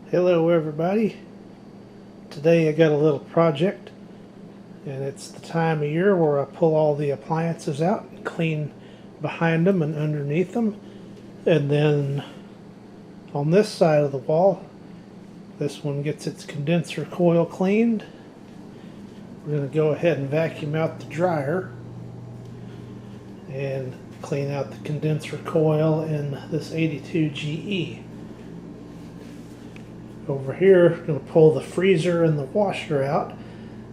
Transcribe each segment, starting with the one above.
Hello everybody. Today I got a little project, and it's the time of year where I pull all the appliances out and clean behind them and underneath them. And then on this side of the wall, this one gets its condenser coil cleaned. We're going to go ahead and vacuum out the dryer and clean out the condenser coil in this 82 GE. Over here, I'm going to pull the freezer and the washer out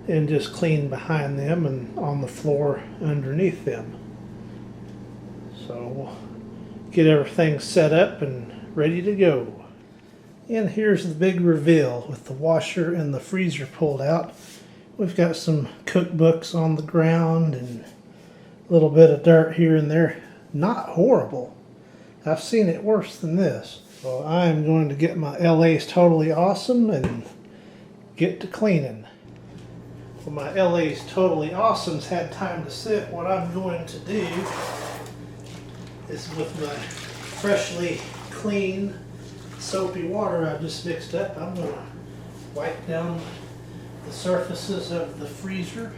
and just clean behind them and on the floor underneath them. So we'll get everything set up and ready to go. And here's the big reveal with the washer and the freezer pulled out. We've got some cookbooks on the ground and a little bit of dirt here and there. Not horrible. I've seen it worse than this. So I'm going to get my LA's Totally Awesome and get to cleaning. Well, my LA's Totally Awesome's had time to sit. What I'm going to do is, with my freshly clean soapy water I just mixed up, I'm going to wipe down the surfaces of the freezer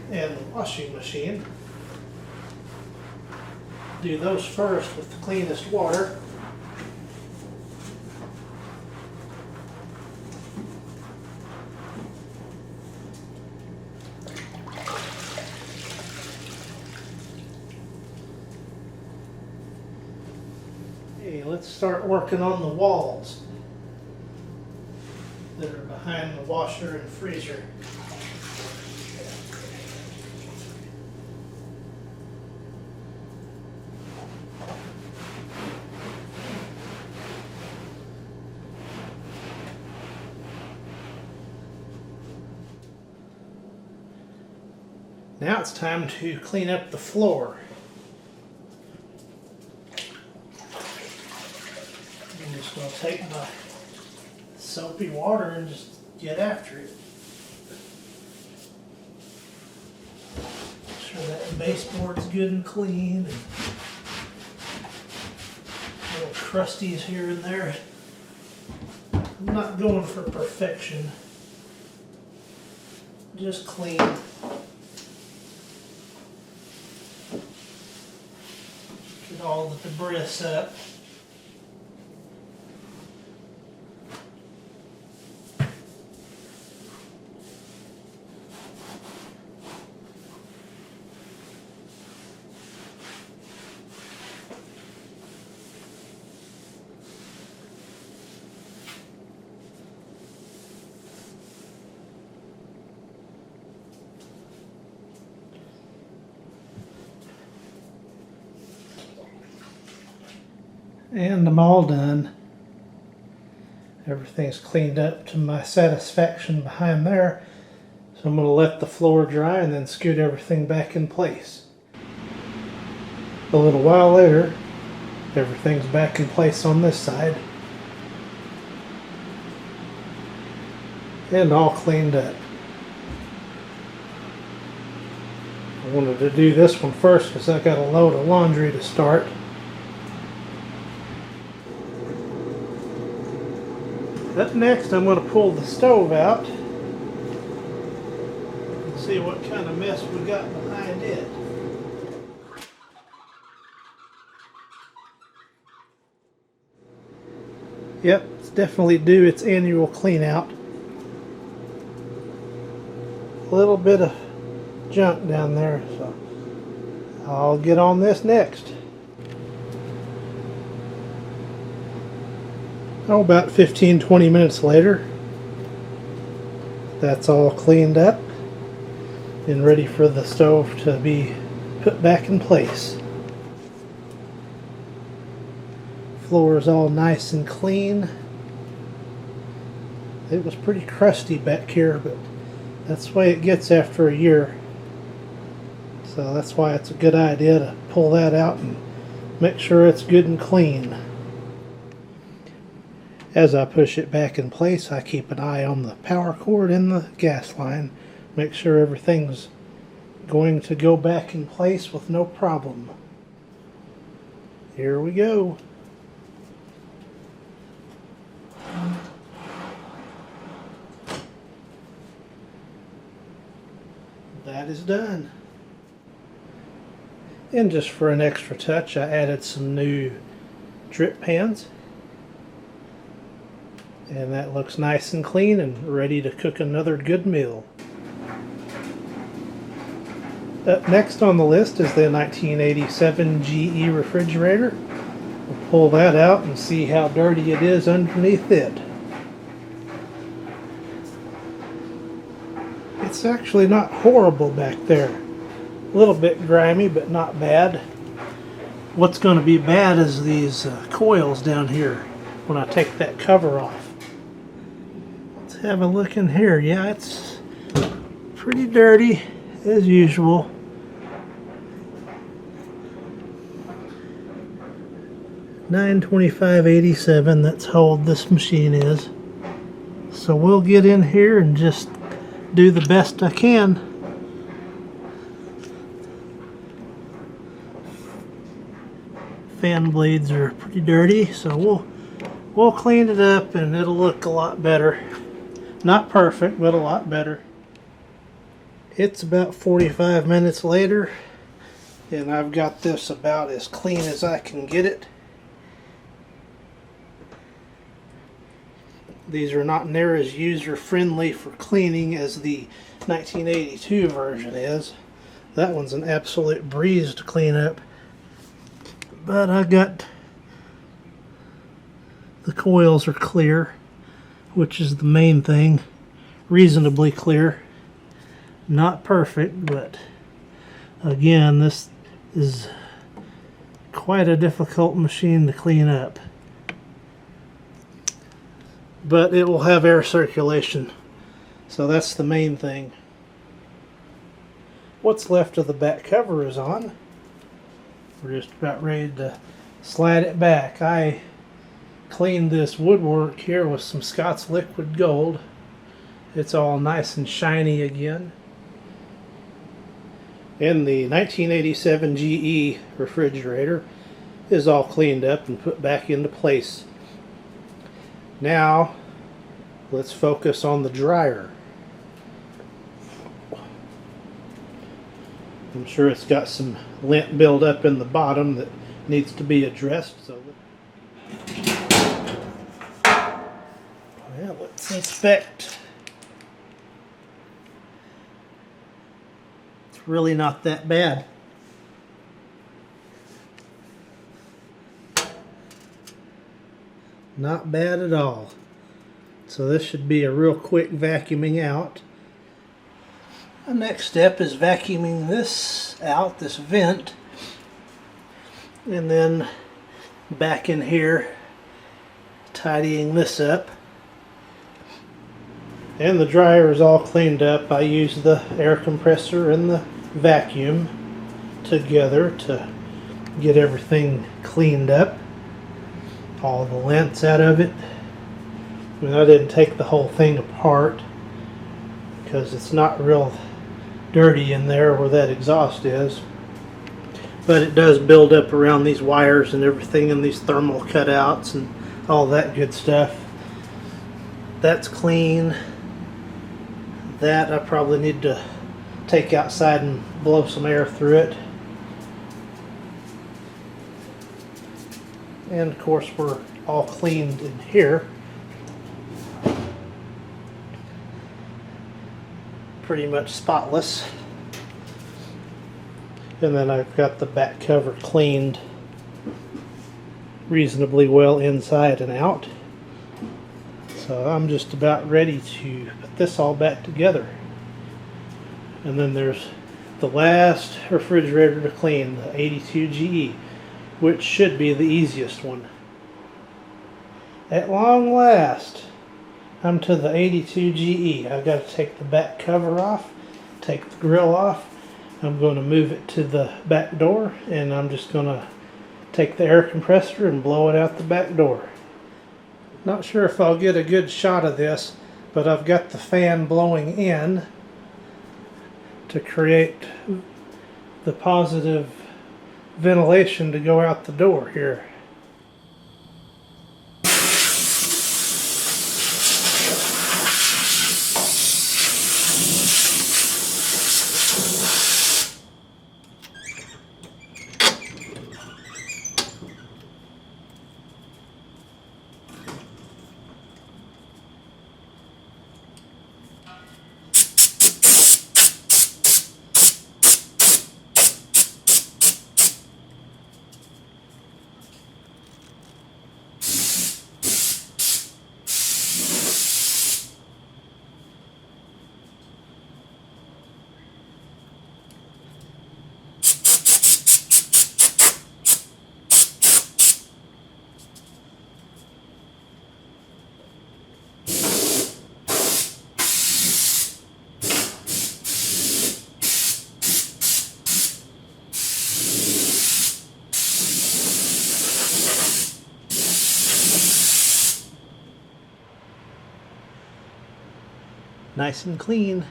and the washing machine. Do those first with the cleanest water. Okay, let's start working on the walls that are behind the washer and freezer. Now it's time to clean up the floor. I'm just going to take my soapy water and just get after it. Make sure that baseboard's good and clean, and little crusties here and there. I'm not going for perfection, just clean. Get all the debris up. And I'm all done. Everything's cleaned up to my satisfaction behind there. So I'm going to let the floor dry and then scoot everything back in place. A little while later, everything's back in place on this side. And all cleaned up. I wanted to do this one first because I got a load of laundry to start. Up next, I'm going to pull the stove out and see what kind of mess we got behind it. Yep, it's definitely due its annual clean out. A little bit of junk down there, so I'll get on this next. Oh, about 15-20 minutes later, that's all cleaned up and ready for the stove to be put back in place. Floor is all nice and clean. It was pretty crusty back here, but that's the way it gets after a year. So that's why it's a good idea to pull that out and make sure it's good and clean. As I push it back in place, I keep an eye on the power cord and the gas line. Make sure everything's going to go back in place with no problem. Here we go. that is done. And just for an extra touch, I added some new drip pans. And that looks nice and clean and ready to cook another good meal. Up next on the list is the 1987 GE refrigerator. We'll pull that out and see how dirty it is underneath it. It's actually not horrible back there. A little bit grimy, but not bad. What's going to be bad is these coils down here when I take that cover off. Let's have a look in here. Yeah, it's pretty dirty as usual. $925.87, that's how old this machine is. So we'll get in here and just do the best I can. Fan blades are pretty dirty, so we'll clean it up and it'll look a lot better. Not perfect, but a lot better. It's about 45 minutes later, and I've got this about as clean as I can get it. These are not near as user-friendly for cleaning as the 1982 version is. That one's an absolute breeze to clean up. But I got the coils are clear, which is the main thing. Reasonably clear. Not perfect, but again, this is quite a difficult machine to clean up. But it will have air circulation, so that's the main thing. What's left of the back cover is on. We're just about ready to slide it back. I cleaned this woodwork here with some Scott's Liquid Gold. It's all nice and shiny again. And the 1987 GE refrigerator is all cleaned up and put back into place. Now, let's focus on the dryer. I'm sure it's got some lint buildup in the bottom that needs to be addressed. So, well, let's inspect. It's really not that bad. Not bad at all. So this should be a real quick vacuuming out. The next step is vacuuming this out, this vent, and then back in here tidying this up. And the dryer is all cleaned up. I use the air compressor and the vacuum together to get everything cleaned up. All the lint's out of it. I mean, I didn't take the whole thing apart because it's not real dirty in there where that exhaust is, but it does build up around these wires and everything, and these thermal cutouts and all that good stuff. That's clean. That I probably need to take outside and blow some air through it. And of course we're all cleaned in here. Pretty much spotless. And then I've got the back cover cleaned reasonably well inside and out. So I'm just about ready to put this all back together. And then there's the last refrigerator to clean, the 82 GE, which should be the easiest one. At long last, I'm to the 82 GE. I've got to take the back cover off, take the grill off. I'm going to move it to the back door, and I'm just going to take the air compressor and blow it out the back door. Not sure if I'll get a good shot of this, but I've got the fan blowing in to create the positive ventilation to go out the door here. nice and clean.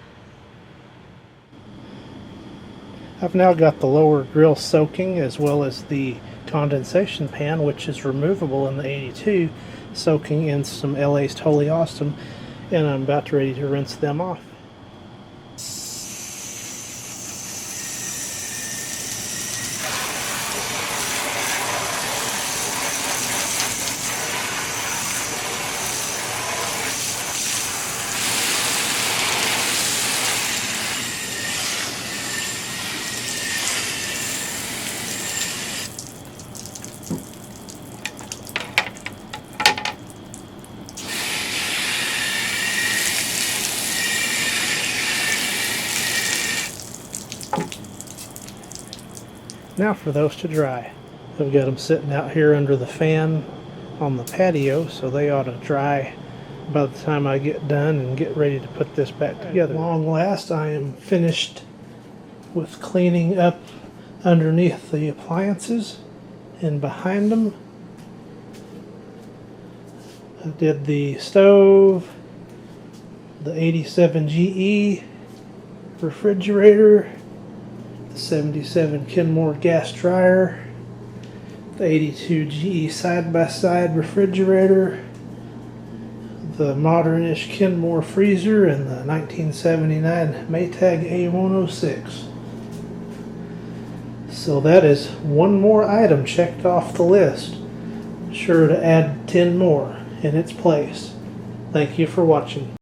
I've now got the lower grill soaking, as well as the condensation pan, which is removable in the 82, soaking in some LA's Totally Awesome, and I'm about ready to rinse them off. Now for those to dry. I've got them sitting out here under the fan on the patio, so they ought to dry by the time I get done and get ready to put this back together. At long last, I am finished with cleaning up underneath the appliances and behind them. I did the stove, the 87 GE refrigerator, 77 Kenmore gas dryer, the 82 GE side-by-side refrigerator, the modern-ish Kenmore freezer, and the 1979 Maytag A106. So that is one more item checked off the list. Sure to add 10 more in its place. Thank you for watching.